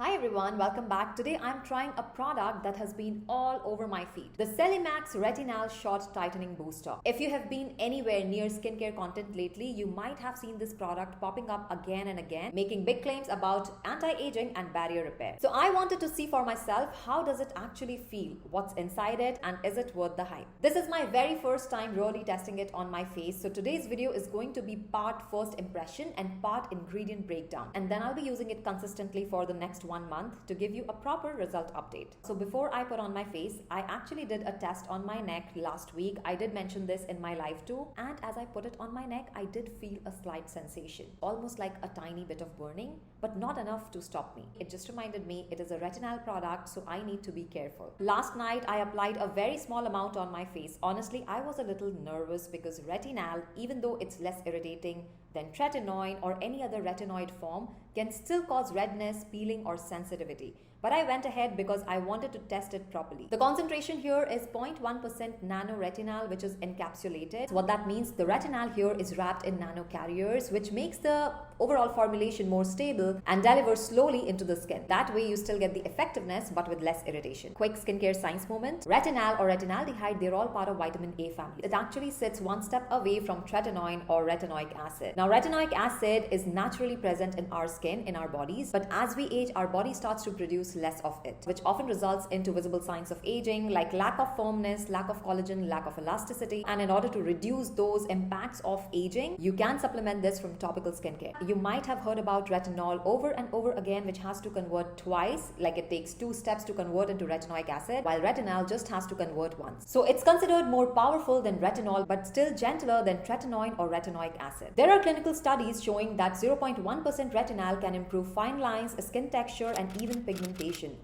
Hi everyone, welcome back. Today I'm trying a product that has been all over my feed. The Celimax Retinal Short Tightening Booster. If you have been anywhere near skincare content lately, you might have seen this product popping up again and again, making big claims about anti-aging and barrier repair. So I wanted to see for myself, how does it actually feel? What's inside it and is it worth the hype? This is my very first time really testing it on my face. So today's video is going to be part first impression and part ingredient breakdown. And then I'll be using it consistently for the next 1 month to give you a proper result update. So before I put on my face, I actually did a test on my neck last week. I did mention this in my live too, and as I put it on my neck, I did feel a slight sensation, almost like a tiny bit of burning, but not enough to stop me. It just reminded me it is a retinal product, so I need to be careful. Last night I applied a very small amount on my face. Honestly, I was a little nervous because retinal, even though it's less irritating than tretinoin or any other retinoid form, can still cause redness, peeling or sensitivity. But I went ahead because I wanted to test it properly. The concentration here is 0.1% nano-retinal, which is encapsulated. So what that means, the retinal here is wrapped in nano carriers, which makes the overall formulation more stable and delivers slowly into the skin. That way you still get the effectiveness but with less irritation. Quick skincare science moment. Retinal or retinaldehyde, they're all part of vitamin A family. It actually sits one step away from tretinoin or retinoic acid. Now retinoic acid is naturally present in our skin, in our bodies, but as we age, our body starts to produce less of it, which often results into visible signs of aging like lack of firmness, lack of collagen, lack of elasticity. And in order to reduce those impacts of aging, you can supplement this from topical skincare. You might have heard about retinol over and over again, which has to convert twice, like it takes 2 steps to convert into retinoic acid, while retinal just has to convert once. So it's considered more powerful than retinol, but still gentler than tretinoin or retinoic acid. There are clinical studies showing that 0.1% retinal can improve fine lines, skin texture, and even pigmentation.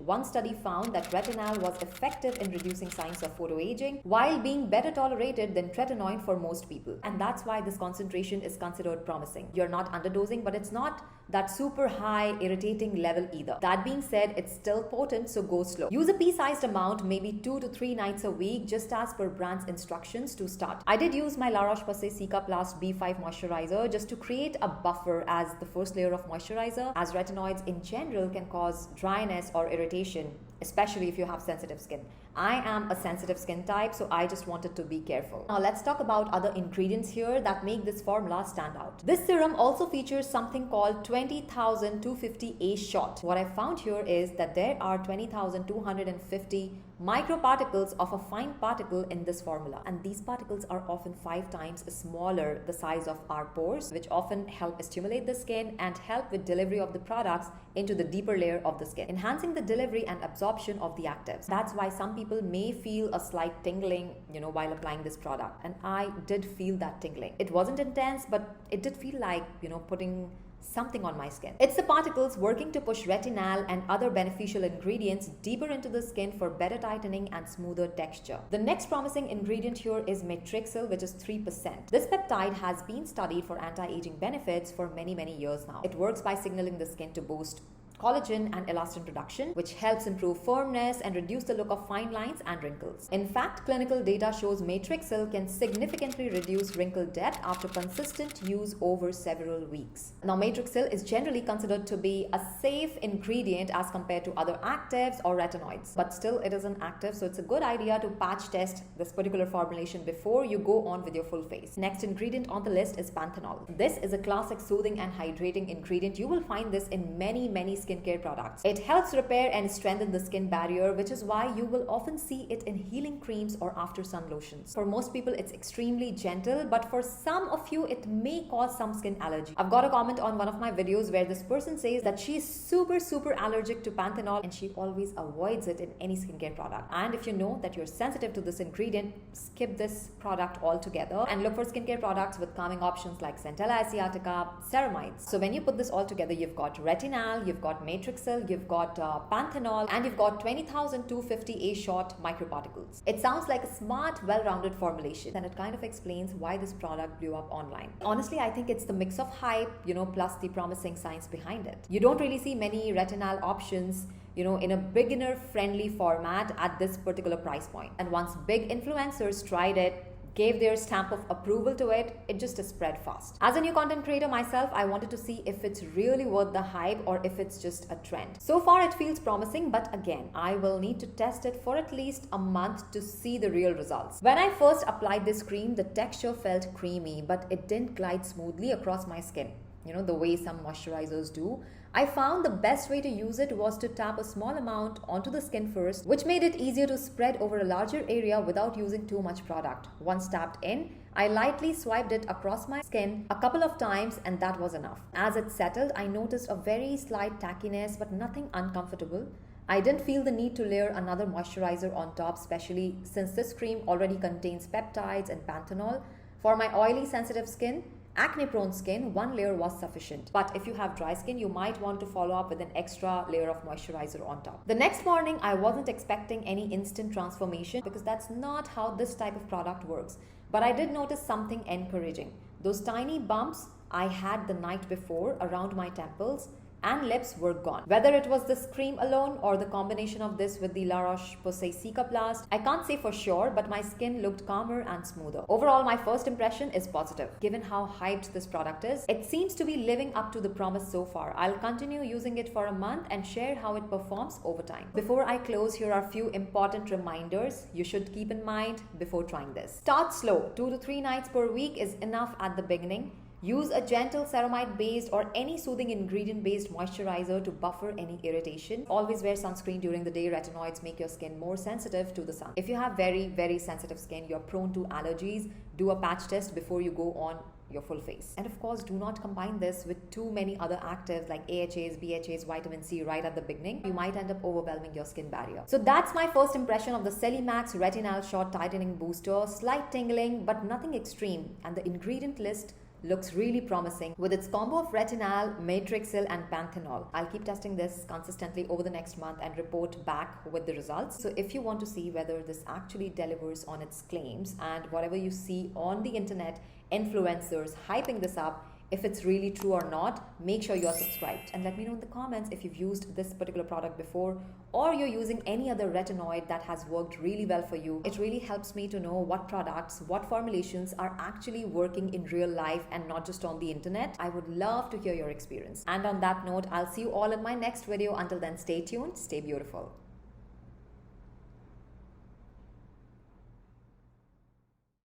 One study found that retinal was effective in reducing signs of photoaging while being better tolerated than tretinoin for most people. And that's why this concentration is considered promising. You're not underdosing, but it's not that super high irritating level either. That being said, it's still potent, so go slow. Use a pea-sized amount, maybe 2 to 3 nights a week, just as per brand's instructions to start. I did use my La Roche-Posay Cicaplast B5 moisturizer just to create a buffer as the first layer of moisturizer, as retinoids in general can cause dryness or irritation, especially if you have sensitive skin. I am a sensitive skin type, so I just wanted to be careful. Now let's talk about other ingredients here that make this formula stand out. This serum also features something called 20,250 A shot. What I found here is that there are 20,250 microparticles of a fine particle in this formula, and these particles are often 5 times smaller the size of our pores, which often help stimulate the skin and help with delivery of the products into the deeper layer of the skin, enhancing the delivery and absorption of the actives. That's why some people may feel a slight tingling, while applying this product, and I did feel that tingling. It wasn't intense, but it did feel like, putting something on my skin. It's the particles working to push retinal and other beneficial ingredients deeper into the skin for better tightening and smoother texture. The next promising ingredient here is Matrixyl, which is 3%. This peptide has been studied for anti-aging benefits for many years now. It works by signaling the skin to boost collagen and elastin production, which helps improve firmness and reduce the look of fine lines and wrinkles. In fact, clinical data shows Matrixyl can significantly reduce wrinkle depth after consistent use over several weeks. Now, Matrixyl is generally considered to be a safe ingredient as compared to other actives or retinoids, but still it is an active, so it's a good idea to patch test this particular formulation before you go on with your full face. Next ingredient on the list is Panthenol. This is a classic soothing and hydrating ingredient. You will find this in many skincare products. It helps repair and strengthen the skin barrier, which is why you will often see it in healing creams or after sun lotions. For most people, it's extremely gentle, but for some of you, it may cause some skin allergy. I've got a comment on one of my videos where this person says that she's super allergic to Panthenol and she always avoids it in any skincare product. And if you know that you're sensitive to this ingredient, skip this product altogether and look for skincare products with calming options like Centella asiatica, ceramides. So when you put this all together, you've got retinal, you've got Matrixyl, you've got Panthenol, and you've got 20,250 A short microparticles. It sounds like a smart, well-rounded formulation, and it kind of explains why this product blew up online. Honestly, I think it's the mix of hype, plus the promising science behind it. You don't really see many retinal options in a beginner-friendly format at this particular price point. And once big influencers tried it, gave their stamp of approval to it, it just spread fast. As a new content creator myself, I wanted to see if it's really worth the hype or if it's just a trend. So far it feels promising, but again, I will need to test it for at least a month to see the real results. When I first applied this cream, the texture felt creamy, but it didn't glide smoothly across my skin, the way some moisturizers do. I found the best way to use it was to tap a small amount onto the skin first, which made it easier to spread over a larger area without using too much product. Once tapped in, I lightly swiped it across my skin a couple of times and that was enough. As it settled, I noticed a very slight tackiness but nothing uncomfortable. I didn't feel the need to layer another moisturizer on top, especially since this cream already contains peptides and panthenol. For my oily sensitive skin, acne-prone skin, one layer was sufficient. But if you have dry skin, you might want to follow up with an extra layer of moisturizer on top. The next morning, I wasn't expecting any instant transformation because that's not how this type of product works. But I did notice something encouraging. Those tiny bumps I had the night before around my temples and lips were gone. Whether it was this cream alone or the combination of this with the La Roche-Posay Cicaplast, I can't say for sure, but my skin looked calmer and smoother. Overall, my first impression is positive. Given how hyped this product is, it seems to be living up to the promise so far. I'll continue using it for a month and share how it performs over time. Before I close, here are a few important reminders you should keep in mind before trying this. Start slow. 2 to 3 nights per week is enough at the beginning. Use a gentle ceramide-based or any soothing ingredient-based moisturizer to buffer any irritation. Always wear sunscreen during the day. Retinoids make your skin more sensitive to the sun. If you have very, very sensitive skin, you're prone to allergies, do a patch test before you go on your full face. And of course, do not combine this with too many other actives like AHAs, BHAs, vitamin C right at the beginning. You might end up overwhelming your skin barrier. So that's my first impression of the Celimax Retinal Short Tightening Booster. Slight tingling, but nothing extreme. And the ingredient list looks really promising with its combo of retinal, matrixyl and panthenol. I'll keep testing this consistently over the next month and report back with the results. So if you want to see whether this actually delivers on its claims and whatever you see on the internet, influencers hyping this up, if it's really true or not, make sure you're subscribed. And let me know in the comments if you've used this particular product before or you're using any other retinoid that has worked really well for you. It really helps me to know what products, what formulations are actually working in real life and not just on the internet. I would love to hear your experience. And on that note, I'll see you all in my next video. Until then, stay tuned, stay beautiful.